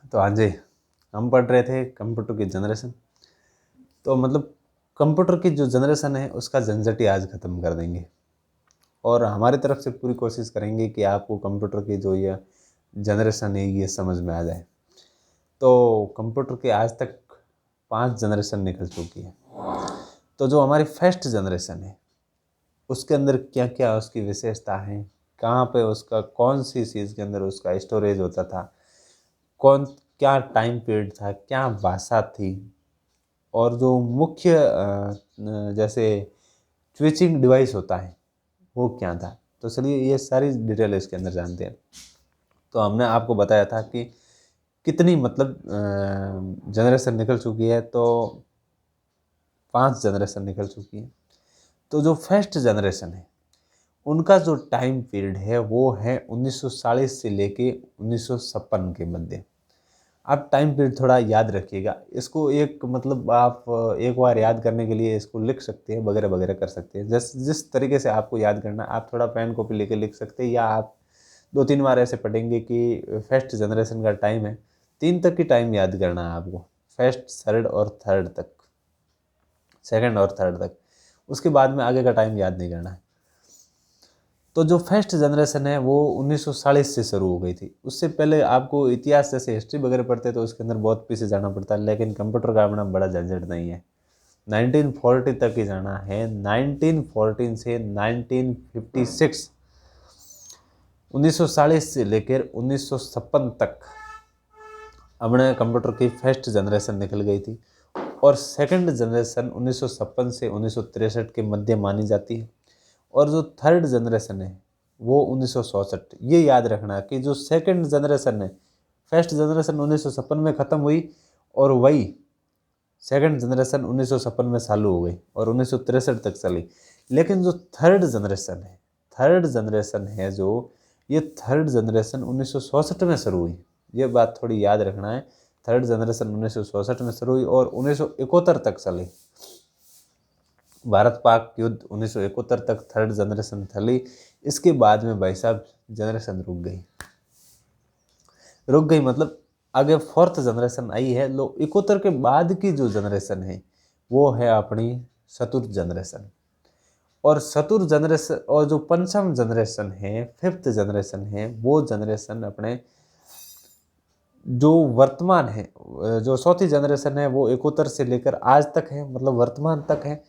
तो हाँ जी, हम पढ़ रहे थे कंप्यूटर की जनरेशन। तो मतलब कंप्यूटर की जो जनरेशन है उसका झंझट ही आज ख़त्म कर देंगे और हमारी तरफ से पूरी कोशिश करेंगे कि आपको कंप्यूटर की जो ये जनरेशन है ये समझ में आ जाए। तो कंप्यूटर के आज तक 5 जनरेशन निकल चुकी है। तो जो हमारी फर्स्ट जनरेशन है उसके अंदर क्या क्या उसकी विशेषता है, कहाँ पे उसका कौन सी चीज़ के अंदर उसका स्टोरेज होता था, कौन क्या टाइम पीरियड था, क्या भाषा थी और जो मुख्य जैसे स्विचिंग डिवाइस होता है वो क्या था। तो चलिए ये सारी डिटेल इसके अंदर जानते हैं। तो हमने आपको बताया था कि कितनी मतलब जनरेशन निकल चुकी है, तो 5 जनरेशन निकल चुकी है। तो जो फर्स्ट जनरेशन है उनका जो टाइम पीरियड है वो है 1940 से लेके 1956 के मध्य। आप टाइम पीरियड थोड़ा याद रखिएगा इसको, एक मतलब आप एक बार याद करने के लिए इसको लिख सकते हैं, वगैरह वगैरह कर सकते हैं। जिस तरीके से आपको याद करना, आप थोड़ा पेन कॉपी लेके लिख सकते हैं, या आप 2-3 बार ऐसे पढ़ेंगे कि फर्स्ट जनरेशन का टाइम है 3 तक की टाइम याद करना है आपको, फर्स्ट थर्ड और थर्ड तक, सेकंड और थर्ड तक। उसके बाद में आगे का टाइम याद नहीं करना है। तो जो फर्स्ट जनरेशन है वो 1940 से शुरू हो गई थी। उससे पहले आपको इतिहास जैसे हिस्ट्री वगैरह पढ़ते तो उसके अंदर बहुत पीछे जाना पड़ता है, लेकिन कंप्यूटर का अपना बड़ा झंझट नहीं है। 1940 तक ही जाना है। 1914 से 1956, 1940 से लेकर 1956 तक अपने कंप्यूटर की फर्स्ट जनरेशन निकल गई थी और सेकंड जनरेशन 1956 से 1963 के मध्य मानी जाती है। और जो थर्ड जनरेशन है वो 1964। ये याद रखना कि जो सेकंड जनरेशन है, फर्स्ट जनरेशन 1956 में ख़त्म हुई और वही सेकंड जनरेशन 1956 में चालू हो गई और 1963 तक चली। लेकिन जो थर्ड जनरेशन है जो, ये थर्ड जनरेशन 1964 में शुरू हुई। ये बात थोड़ी याद रखना है। थर्ड जनरेशन 1964 में शुरू हुई और 1971 तक चली। भारत पाक युद्ध 1971 तक थर्ड जनरेशन चली। इसके बाद में भाई साहब जनरेशन रुक गई मतलब आगे फोर्थ जनरेशन आई है। लो 71 के बाद की जो जनरेशन है वो है अपनी चतुर्थ जनरेशन। और चतुर्थ जनरेशन और जो पंचम जनरेशन है, फिफ्थ जनरेशन है, वो जनरेशन अपने जो वर्तमान है, जो चौथी जनरेशन है वो 71 से लेकर आज तक है, मतलब वर्तमान तक है।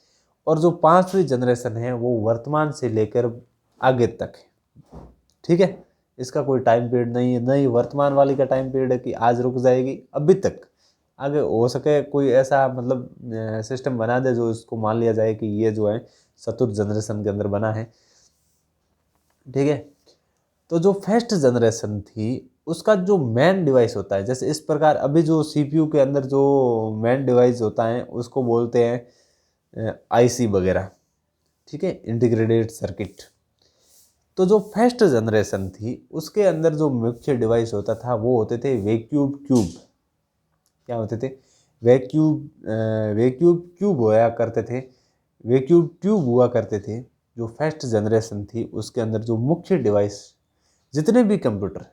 और जो पांचवी जनरेशन है वो वर्तमान से लेकर आगे तक है। ठीक है, इसका कोई टाइम पीरियड नहीं है, नहीं वर्तमान वाली का टाइम पीरियड है कि आज रुक जाएगी अभी तक। आगे हो सके कोई ऐसा मतलब सिस्टम बना दे जो इसको मान लिया जाए कि ये जो है चतुर्थ जनरेशन के अंदर बना है। ठीक है, तो जो फर्स्ट जनरेशन थी उसका जो मेन डिवाइस होता है, जैसे इस प्रकार अभी जो सीपीयू के अंदर जो मेन डिवाइस होता है उसको बोलते हैं आईसी वगैरह। ठीक है, इंटीग्रेटेड सर्किट। तो जो फर्स्ट जनरेशन थी उसके अंदर जो मुख्य डिवाइस होता था वो होते थे वैक्यूम ट्यूब। क्या होते थे? वैक्यूम ट्यूब हुआ करते थे, वैक्यूम ट्यूब हुआ करते थे। जो फर्स्ट जनरेशन थी उसके अंदर जो मुख्य डिवाइस, जितने भी कंप्यूटर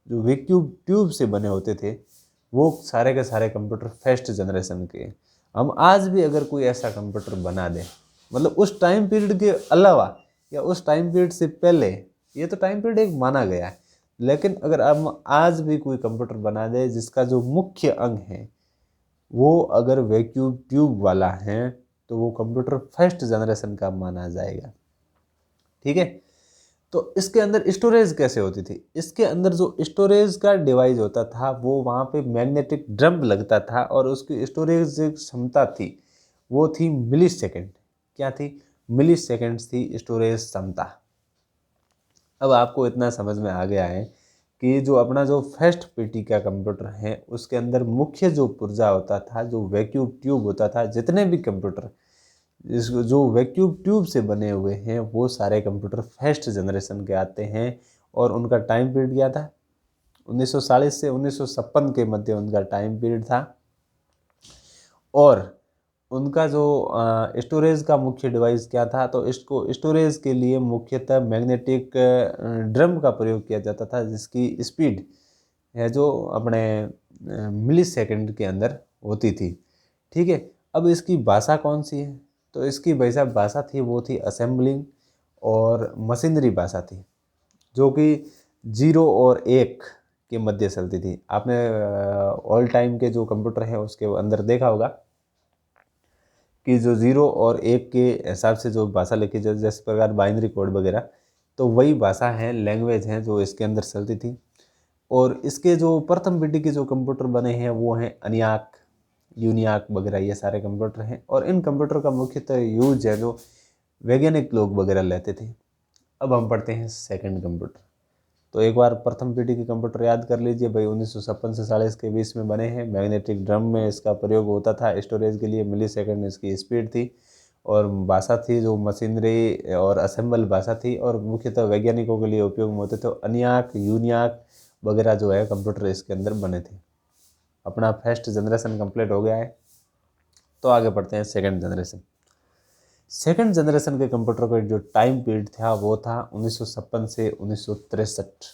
जो वैक्यूम ट्यूब से बने होते थे वो सारे के सारे कंप्यूटर फर्स्ट जनरेशन के। हम आज भी अगर कोई ऐसा कंप्यूटर बना दें, मतलब उस टाइम पीरियड के अलावा या उस टाइम पीरियड से पहले, ये तो टाइम पीरियड एक माना गया है, लेकिन अगर हम आज भी कोई कंप्यूटर बना दे जिसका जो मुख्य अंग है वो अगर वैक्यूम ट्यूब वाला है तो वो कंप्यूटर फर्स्ट जनरेशन का माना जाएगा। ठीक है, तो इसके अंदर स्टोरेज कैसे होती थी? इसके अंदर जो स्टोरेज का डिवाइस होता था वो वहाँ पे मैग्नेटिक ड्रम लगता था और उसकी स्टोरेज जो क्षमता थी वो थी मिली सेकेंड। क्या थी? मिली सेकेंड्स थी स्टोरेज क्षमता। अब आपको इतना समझ में आ गया है कि जो अपना जो फर्स्ट पीटी का कंप्यूटर है उसके अंदर मुख्य जो पुर्जा होता था, जो वैक्यूम ट्यूब होता था, जितने भी कंप्यूटर इस जो वैक्यूम ट्यूब से बने हुए हैं वो सारे कंप्यूटर फर्स्ट जनरेशन के आते हैं। और उनका टाइम पीरियड क्या था? 1940 से 1956 के मध्य उनका टाइम पीरियड था। और उनका जो स्टोरेज का मुख्य डिवाइस क्या था? तो इसको स्टोरेज के लिए मुख्यतः मैग्नेटिक ड्रम का प्रयोग किया जाता था, जिसकी स्पीड है जो अपने मिली सेकंड के अंदर होती थी। ठीक है, अब इसकी भाषा कौन सी है? तो इसकी भाई साहब भाषा थी वो थी असेंबलिंग और मशीनरी भाषा थी, जो कि 0 और 1 के मध्य चलती थी। आपने ऑल टाइम के जो कंप्यूटर हैं उसके अंदर देखा होगा कि जो 0 और 1 के हिसाब से जो भाषा लिखी जाए, जिस प्रकार बाइनरी कोड वगैरह, तो वही भाषा है, लैंग्वेज हैं जो इसके अंदर चलती थी। और इसके जो प्रथम पीढ़ी के जो कंप्यूटर बने हैं वो हैं ENIAC, यूनियाक वगैरह, ये सारे कंप्यूटर हैं। और इन कंप्यूटर का मुख्यतः यूज है जो वैज्ञानिक लोग वगैरह लेते थे। अब हम पढ़ते हैं सेकंड कंप्यूटर। तो एक बार प्रथम पीढ़ी के कंप्यूटर याद कर लीजिए भाई, 1956 से 40 के बीच में बने हैं। मैग्नेटिक ड्रम में इसका प्रयोग होता था स्टोरेज के लिए, मिली सेकेंड इसकी स्पीड थी, और भाषा थी जो मशीनरी और असेंबल भाषा थी, और मुख्यतः वैज्ञानिकों के लिए उपयोग में होते थे। ENIAC, यूनियाक वगैरह जो है कंप्यूटर इसके अंदर बने थे। अपना फर्स्ट जनरेशन कंप्लीट हो गया है, तो आगे बढ़ते हैं सेकंड जनरेशन। सेकंड जनरेशन के कंप्यूटर का जो टाइम पीरियड था वो था 1956 से 1963।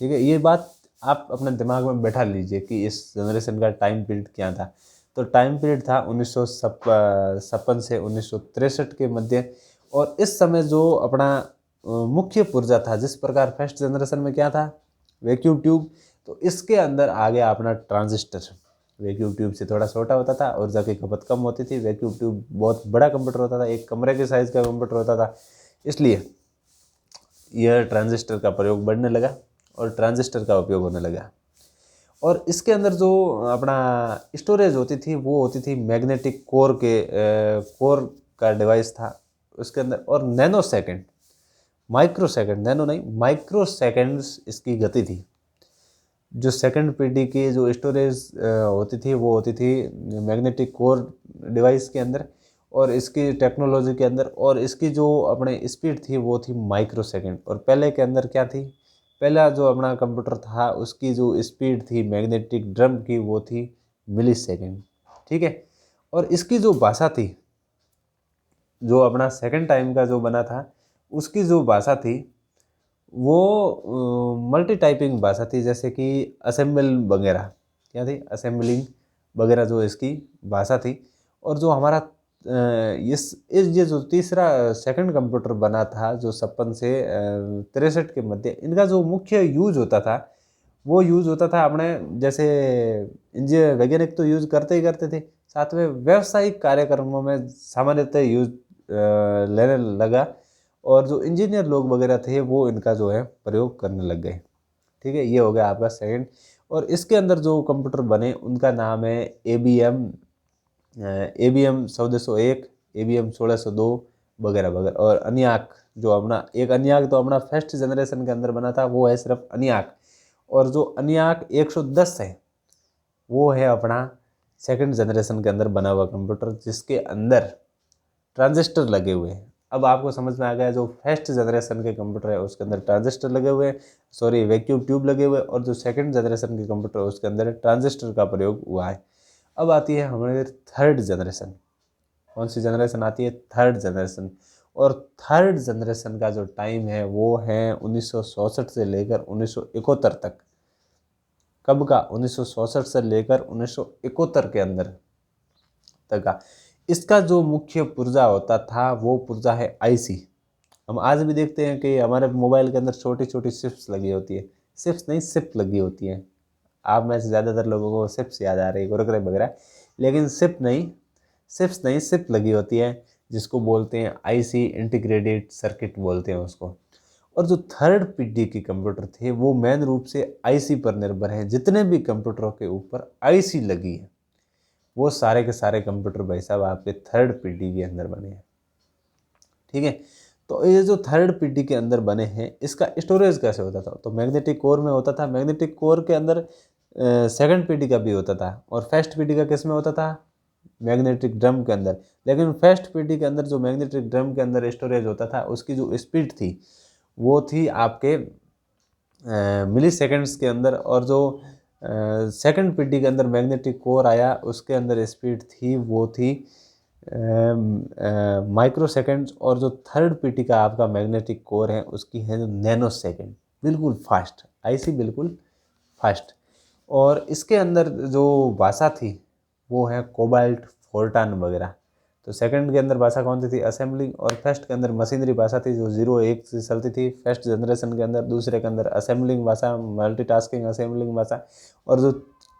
ठीक है, ये बात आप अपने दिमाग में बैठा लीजिए कि इस जनरेशन का टाइम पीरियड क्या था। तो टाइम पीरियड था 1956 से 1963 के मध्य। और इस समय जो अपना मुख्य पुर्जा था, जिस प्रकार फर्स्ट जनरेशन में क्या था, वैक्यूम ट्यूब, तो इसके अंदर आ गया अपना ट्रांजिस्टर। वैक्यूम ट्यूब से थोड़ा छोटा होता था, ऊर्जा की खपत कम होती थी। वैक्यूम ट्यूब बहुत बड़ा कंप्यूटर होता था, एक कमरे के साइज़ का कंप्यूटर होता था, इसलिए यह ट्रांजिस्टर का प्रयोग बढ़ने लगा और ट्रांजिस्टर का उपयोग होने लगा। और इसके अंदर जो अपना स्टोरेज होती थी वो होती थी मैग्नेटिक कोर कोर का डिवाइस था उसके अंदर। और nano second, micro second, nano नहीं, माइक्रो सेकेंड्स इसकी गति थी। जो सेकंड पीढ़ी की जो स्टोरेज होती थी वो होती थी मैग्नेटिक कोर डिवाइस के अंदर और इसकी टेक्नोलॉजी के अंदर। और इसकी जो अपने स्पीड थी वो थी माइक्रो सेकेंड। और पहले के अंदर क्या थी, पहला जो अपना कंप्यूटर था उसकी जो स्पीड थी मैग्नेटिक ड्रम की वो थी मिली सेकेंड। ठीक है, और इसकी जो भाषा थी, जो अपना सेकंड टाइम का जो बना था उसकी जो भाषा थी वो मल्टी टाइपिंग भाषा थी, जैसे कि असेंबल वगैरह, क्या थी, असेंबलिंग वगैरह जो इसकी भाषा थी। और जो हमारा ये जो तीसरा सेकंड कंप्यूटर बना था जो 56 से 63 के मध्य, इनका जो मुख्य यूज होता था वो यूज होता था अपने, जैसे इंजीनियर वैज्ञानिक तो यूज करते ही करते थे, साथ में व्यावसायिक कार्यक्रमों में सामान्यतः यूज लेने लगा। और जो इंजीनियर लोग वगैरह थे वो इनका जो है प्रयोग करने लग गए। ठीक है, ये हो गया आपका सेकंड। और इसके अंदर जो कंप्यूटर बने उनका नाम है ABM 1401, ABM 1602 वगैरह वगैरह। और ENIAC, जो अपना एक ENIAC तो अपना फर्स्ट जनरेशन के अंदर बना था वो है सिर्फ ENIAC। और जो ENIAC 110 है वो है अपना सेकंड जनरेशन के अंदर बना हुआ कंप्यूटर, जिसके अंदर ट्रांजिस्टर लगे हुए हैं। अब आपको समझ में आ गया, जो फर्स्ट जनरेशन के कंप्यूटर है उसके अंदर ट्रांजिस्टर लगे हुए हैं, सॉरी वैक्यूम ट्यूब लगे हुए, और जो सेकंड जनरेशन के कंप्यूटर है उसके अंदर ट्रांजिस्टर का प्रयोग हुआ है। अब आती है हमारी थर्ड जनरेशन। कौन सी जनरेशन आती है? Third generation. और थर्ड जनरेशन का जो टाइम है वो है 1964 से लेकर 1971 तक। कब का? 1964 से लेकर 1971 के अंदर तक का। इसका जो मुख्य पुर्जा होता था वो पुर्जा है IC। हम आज भी देखते हैं कि हमारे मोबाइल के अंदर छोटी छोटी चिप्स लगी होती है, चिप्स नहीं सिप लगी होती है। आप में से ज़्यादातर लोगों को चिप्स याद आ रही है, कुरकुरे वगैरह, लेकिन सिप नहीं, चिप्स नहीं, सिप लगी होती है, जिसको बोलते हैं IC, इंटीग्रेटेड सर्किट बोलते हैं उसको। और जो थर्ड पीढ़ी के कंप्यूटर थे वो मेन रूप से IC पर निर्भर हैं। जितने भी कंप्यूटरों के ऊपर IC लगी है वो सारे के सारे कंप्यूटर भाई साहब आपके थर्ड पीढ़ी के अंदर बने हैं। ठीक है, तो ये जो थर्ड पीढ़ी के अंदर बने हैं इसका स्टोरेज कैसे होता था? तो मैग्नेटिक कोर में होता था। मैग्नेटिक कोर के अंदर सेकंड पीढ़ी का भी होता था, और फर्स्ट पीढ़ी का किस में होता था? मैग्नेटिक ड्रम के अंदर। लेकिन फर्स्ट पीढ़ी के अंदर जो मैग्नेटिक ड्रम के अंदर स्टोरेज होता था उसकी जो स्पीड थी वो थी आपके मिली सेकेंड्स के अंदर। और जो सेकंड पीढ़ी के अंदर मैग्नेटिक कोर आया उसके अंदर स्पीड थी वो थी माइक्रो सेकेंड्स। और जो थर्ड पीढ़ी का आपका मैग्नेटिक कोर है उसकी है जो नैनो सेकेंड, बिल्कुल फास्ट, IC बिल्कुल फास्ट। और इसके अंदर जो भाषा थी वो है कोबाल्ट, फोर्टान वगैरह। तो सेकंड के अंदर भाषा कौन सी थी? असेंबलिंग। और फर्स्ट के अंदर मशीनरी भाषा थी जो 0-1 से चलती थी फर्स्ट जनरेशन के अंदर। दूसरे के अंदर असेंबलिंग भाषा, मल्टीटास्किंग असेंबलिंग भाषा। और जो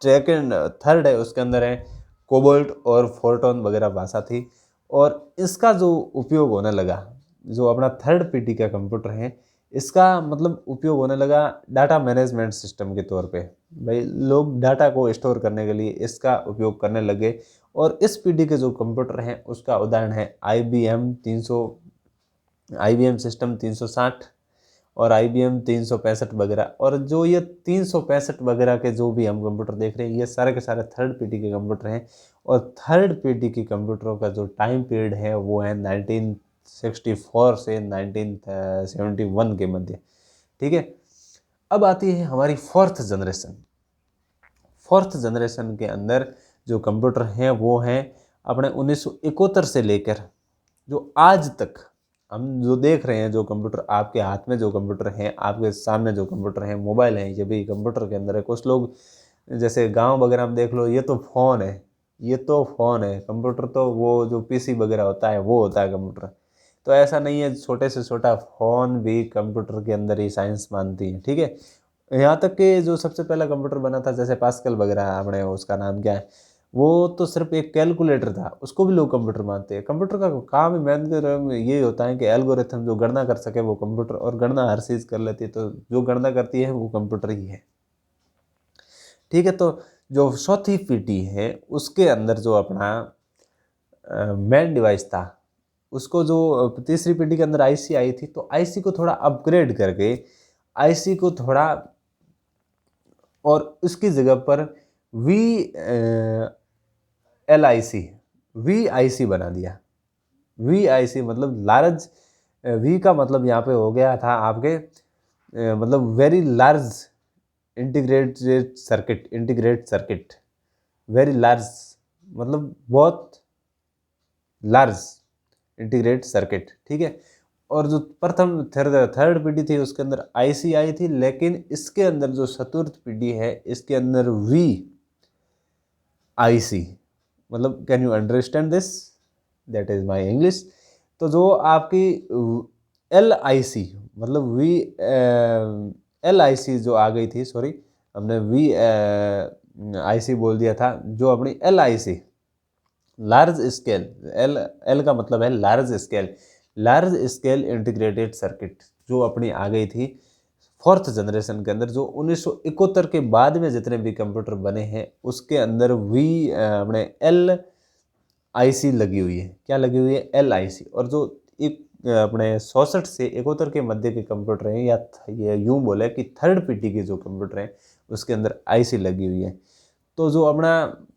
सेकंड थर्ड है उसके अंदर है कोबाल्ट और फोर्टॉन वगैरह भाषा थी। और इसका जो उपयोग होने लगा, जो अपना थर्ड पीढ़ी का कंप्यूटर है, इसका मतलब उपयोग होने लगा डाटा मैनेजमेंट सिस्टम के तौर पे। भाई लोग डाटा को स्टोर करने के लिए इसका उपयोग करने लगे। और इस पीढ़ी के जो कंप्यूटर हैं उसका उदाहरण है IBM सिस्टम 360 और IBM 365 वगैरह। और जो ये 365 वगैरह के जो भी हम कंप्यूटर देख रहे हैं ये सारे के सारे थर्ड पीढ़ी के कंप्यूटर हैं। और थर्ड पीढ़ी के कंप्यूटरों का जो टाइम पीरियड है वो है 1964 से 1971 के मध्य। ठीक है, अब आती है हमारी फोर्थ जनरेशन। फोर्थ जनरेशन के अंदर जो कंप्यूटर हैं वो हैं अपने 1971 से लेकर जो आज तक हम जो देख रहे हैं, जो कंप्यूटर आपके हाथ में, जो कंप्यूटर हैं आपके सामने, जो कंप्यूटर हैं, मोबाइल हैं, ये भी कंप्यूटर के अंदर है। कुछ लोग जैसे गांव वगैरह में देख लो, ये तो फ़ोन है, ये तो फ़ोन है, कंप्यूटर तो वो जो पीसी वगैरह होता है वो होता है कंप्यूटर। तो ऐसा नहीं है, छोटे से छोटा फ़ोन भी कंप्यूटर के अंदर ही साइंस मानती है। ठीक है, यहाँ तक कि जो सबसे पहला कंप्यूटर बना था जैसे पास्कल वगैरह, आपने उसका नाम क्या है, वो तो सिर्फ एक कैलकुलेटर था, उसको भी लोग कंप्यूटर मानते हैं। कंप्यूटर का काम ही मेन ये होता है कि एल्गोरिथम जो गणना कर सके वो कंप्यूटर, और गणना हर चीज़ कर लेती है, तो जो गणना करती है वो कंप्यूटर ही है। ठीक है, तो जो चौथी पीढ़ी है उसके अंदर जो अपना मेन डिवाइस था, उसको जो तीसरी पीढ़ी के अंदर आईसी आई थी, तो आईसी को थोड़ा अपग्रेड करके आईसी को थोड़ा, और उसकी जगह पर VLIC बना दिया। VIC मतलब लार्ज, वी का मतलब यहाँ पे हो गया था आपके मतलब very large integrate circuit. Very large मतलब बहुत लार्ज इंटीग्रेट सर्किट। ठीक है, और जो प्रथम थर्ड पीढ़ी थी उसके अंदर आईसी आई थी, लेकिन इसके अंदर जो चतुर्थ पीढ़ी है इसके अंदर VIC मतलब, can you understand this, that is my English. तो जो आपकी LIC मतलब LIC जो आ गई थी, सॉरी हमने VIC बोल दिया था, जो अपनी LIC लार्ज स्केल, एल का मतलब है लार्ज स्केल इंटीग्रेटेड सर्किट, जो अपनी आ गई थी फोर्थ जनरेशन के अंदर। जो 1971 के बाद में जितने भी कंप्यूटर बने हैं उसके अंदर अपने LIC लगी हुई है। क्या लगी हुई है? LIC। और जो एक अपने 66 से 71 के मध्य के कंप्यूटर हैं, या ये यूँ बोले कि थर्ड पीढ़ी के जो कंप्यूटर हैं उसके अंदर IC लगी हुई है। तो जो अपना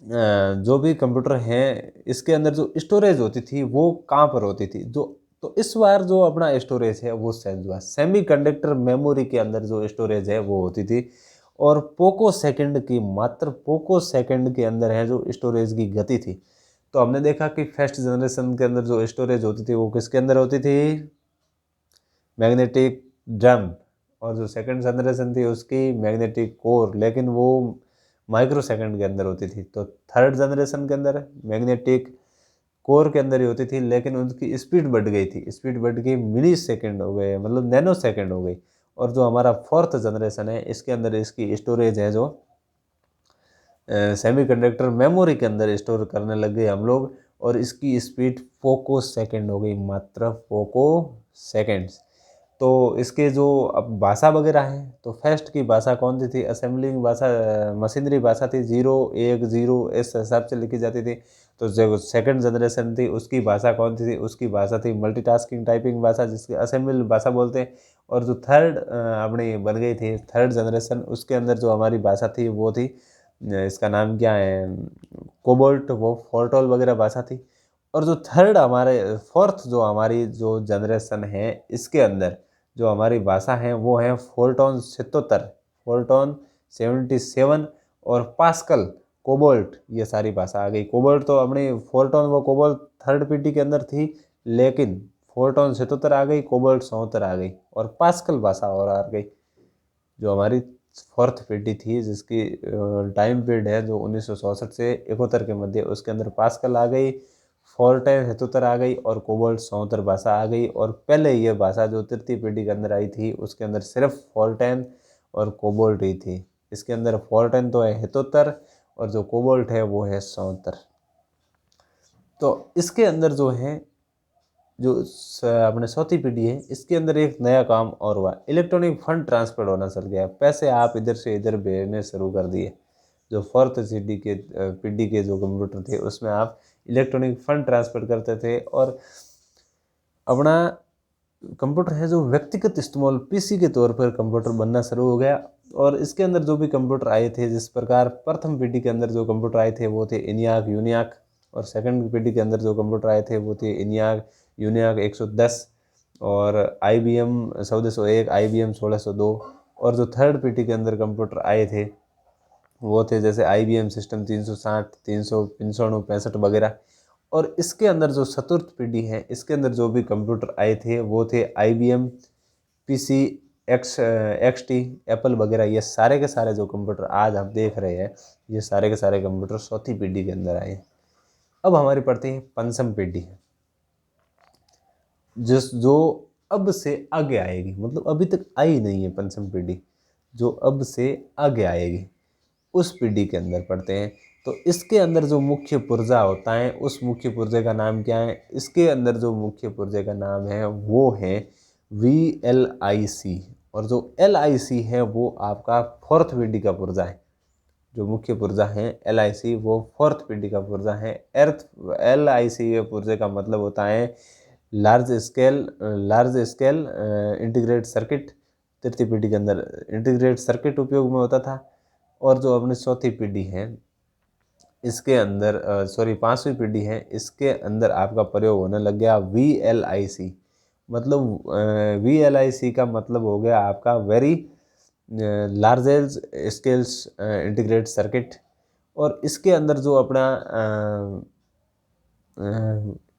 जो भी कंप्यूटर हैं इसके अंदर जो स्टोरेज होती थी वो कहाँ पर होती थी, जो तो इस बार जो अपना स्टोरेज है वो सेमीकंडक्टर मेमोरी के अंदर जो स्टोरेज है वो होती थी। और मात्र पोको सेकंड के अंदर है जो स्टोरेज की गति थी। तो हमने देखा कि फर्स्ट जनरेशन के अंदर जो स्टोरेज होती थी वो किसके अंदर होती थी? Magnetic drum. और जो सेकंड जनरेशन थी उसकी मैग्नेटिक कोर, लेकिन वो माइक्रो सेकंड के अंदर होती थी। तो थर्ड जनरेशन के अंदर मैग्नेटिक कोर के अंदर ही होती थी, लेकिन उनकी स्पीड बढ़ गई थी, स्पीड बढ़ गई मिली सेकेंड हो गए, मतलब नैनो सेकेंड हो गई। और जो हमारा फोर्थ जनरेशन है इसके अंदर इसकी स्टोरेज है जो सेमीकंडक्टर मेमोरी के अंदर स्टोर करने लग गए हम लोग, और इसकी स्पीड पोको सेकेंड हो गई, मात्र पोको सेकेंड्स। तो इसके जो अब भाषा वगैरह है, तो फर्स्ट की भाषा कौन सी थी? असेंबलिंग भाषा, मशीनरी भाषा थी, 0-1-0 इस हिसाब से लिखी जाती थी। तो जो सेकंड जनरेशन थी उसकी भाषा कौन सी थी? उसकी भाषा थी मल्टीटास्किंग टाइपिंग भाषा, जिसकी असेंबल भाषा बोलते हैं। और जो थर्ड अपनी बन गई थी थर्ड जनरेशन, उसके अंदर जो हमारी भाषा थी वो थी इसका नाम क्या है, कोबोल्ट, वो फोर्टोल वगैरह भाषा थी। और जो थर्ड हमारे फोर्थ जो हमारी जो जनरेशन है इसके अंदर जो हमारी भाषा है वो है फोर्टॉन 77, फोर्टॉन 77 और पास्कल, कोबोल्ट, ये सारी भाषा आ गई। कोबोल्ट तो अपनी फोर्टॉन वो कोबोल्ट थर्ड पीढ़ी के अंदर थी, लेकिन फोर्टॉन 77 आ गई, कोबोल्ट 74 आ गई, और पास्कल भाषा और आ गई जो हमारी फोर्थ पीढ़ी थी जिसकी टाइम पीरियड है जो 1964 से 71 के मध्य, उसके अंदर पास्कल आ गई, फोर्ट्रान हेतुतर आ गई और कोबाल्ट 74 भाषा आ गई। और पहले ये भाषा जो तृतीय पीढ़ी के अंदर आई थी उसके अंदर सिर्फ फोर्ट्रान और कोबाल्ट ही थी। इसके अंदर फोर्ट्रान तो है 77 और जो कोबाल्ट है वो है 74। तो इसके अंदर जो है जो अपने चौथी पीढ़ी है इसके अंदर एक नया काम और हुआ, इलेक्ट्रॉनिक फंड ट्रांसफर होना चल गया। पैसे आप इधर से इधर भेजने शुरू कर दिए। जो फोर्थ पीढ़ी के जो कंप्यूटर थे उसमें आप इलेक्ट्रॉनिक फंड ट्रांसफर करते थे और अपना कंप्यूटर है जो व्यक्तिगत इस्तेमाल पीसी के तौर पर कंप्यूटर बनना शुरू हो गया। और इसके अंदर जो भी कंप्यूटर आए थे, जिस प्रकार प्रथम पीढ़ी के अंदर जो कंप्यूटर आए थे वो थे ENIAC, यूनियाक, और सेकंड पीढ़ी के अंदर जो कंप्यूटर आए थे वो थे ENIAC, यूनियाक 110 और IBM 1401, IBM 1602। और जो थर्ड पीढ़ी के अंदर कंप्यूटर आए थे वो थे जैसे IBM सिस्टम 360, 395, 65 वगैरह। और इसके अंदर जो चतुर्थ पीढ़ी है इसके अंदर जो भी कंप्यूटर आए थे वो थे IBM PC XT, एप्पल वगैरह। ये सारे के सारे जो कंप्यूटर आज आप देख रहे हैं ये सारे के सारे कंप्यूटर चौथी पीढ़ी के अंदर आए। अब हमारी पढ़ती है पंचम पीढ़ी, जो अब से आगे आएगी, मतलब अभी तक आई नहीं है पंचम पीढ़ी, जो अब से आगे आएगी उस पीढ़ी के अंदर पढ़ते हैं। तो इसके अंदर जो मुख्य पुर्जा होता है उस मुख्य पुर्जे का नाम क्या है? इसके अंदर जो मुख्य पुर्जे का नाम है वो है VLIC। और जो LIC है वो आपका फोर्थ पीढ़ी का पुर्जा है। जो मुख्य पुर्जा है LIC वो फोर्थ पीढ़ी का पुर्जा है। LIC के पुर्जे का मतलब होता है लार्ज स्केल इंटीग्रेट सर्किट। तृतीय पीढ़ी के अंदर इंटीग्रेट सर्किट उपयोग में होता था। और जो अपनी चौथी पीढ़ी है इसके अंदर पांचवी पीढ़ी है इसके अंदर आपका प्रयोग होने लग गया VLIC। मतलब VLIC का मतलब हो गया आपका very largest scales integrate circuit. और इसके अंदर जो अपना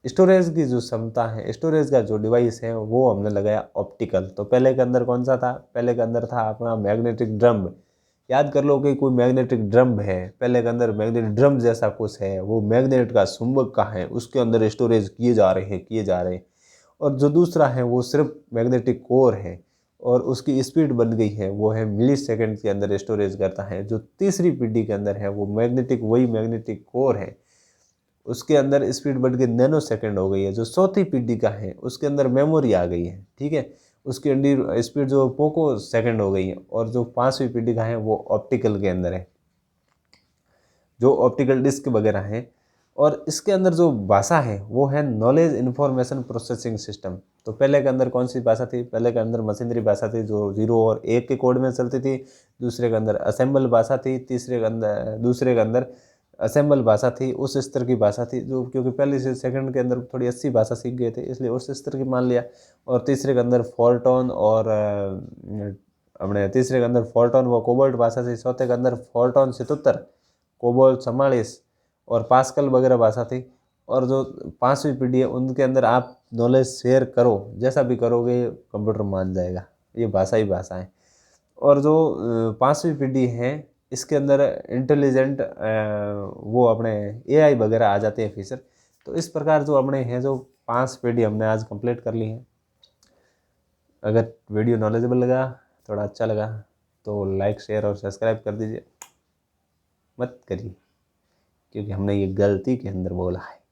स्टोरेज की जो क्षमता है, स्टोरेज का जो डिवाइस है वो हमने लगाया ऑप्टिकल। तो पहले के अंदर कौन सा था? पहले के अंदर था अपना मैग्नेटिक ड्रम। याद कर लो कि कोई मैग्नेटिक ड्रम है, पहले के अंदर मैग्नेटिक ड्रम जैसा कुछ है, वो मैग्नेट का चुंबक का है, उसके अंदर स्टोरेज किए जा रहे हैं। और जो दूसरा है वो सिर्फ मैग्नेटिक कोर है और उसकी स्पीड बन गई है वो है मिली सेकेंड के अंदर स्टोरेज करता है। जो तीसरी पीढ़ी के अंदर है वो वही मैग्नेटिक कोर है, उसके अंदर स्पीड बढ़ के नैनो सेकेंड हो गई है। जो चौथी पीढ़ी का है उसके अंदर मेमोरी आ गई है, ठीक है, उसकी अंदर स्पीड जो पोको सेकेंड हो गई है। और जो पांचवी पीढ़ी का है वो ऑप्टिकल के अंदर है, जो ऑप्टिकल डिस्क वगैरह है। और इसके अंदर जो भाषा है वो है नॉलेज इन्फॉर्मेशन प्रोसेसिंग सिस्टम। तो पहले के अंदर कौन सी भाषा थी? पहले के अंदर मशीनरी भाषा थी जो 0 और 1 के कोड में चलती थी। दूसरे के अंदर असेंबल भाषा थी। दूसरे के अंदर असेंबल भाषा थी, उस स्तर की भाषा थी जो, क्योंकि पहले से सेकंड के अंदर थोड़ी अच्छी भाषा सीख गए थे इसलिए उस स्तर की मान लिया। और तीसरे के अंदर फोर्ट्रान और अपने तीसरे के अंदर फोर्ट्रान व कोबाल्ट भाषा थी। चौथे के अंदर फोर्ट्रान 77, कोबाल्ट 44 और पास्कल वगैरह भाषा थी। और जो पांचवी पीढ़ी है उनके अंदर आप नॉलेज शेयर करो, जैसा भी करोगे कंप्यूटर मान जाएगा, ये भाषा ही भाषा है। और जो पांचवी पीढ़ी है इसके अंदर इंटेलिजेंट वो अपने AI वगैरह आ जाते हैं फीचर। तो इस प्रकार जो अपने हैं जो 5 पीढ़ी हमने आज कंप्लीट कर ली हैं। अगर वीडियो नॉलेजेबल लगा, थोड़ा अच्छा लगा तो लाइक, शेयर और सब्सक्राइब कर दीजिए। मत करिए क्योंकि हमने ये गलती के अंदर बोला है।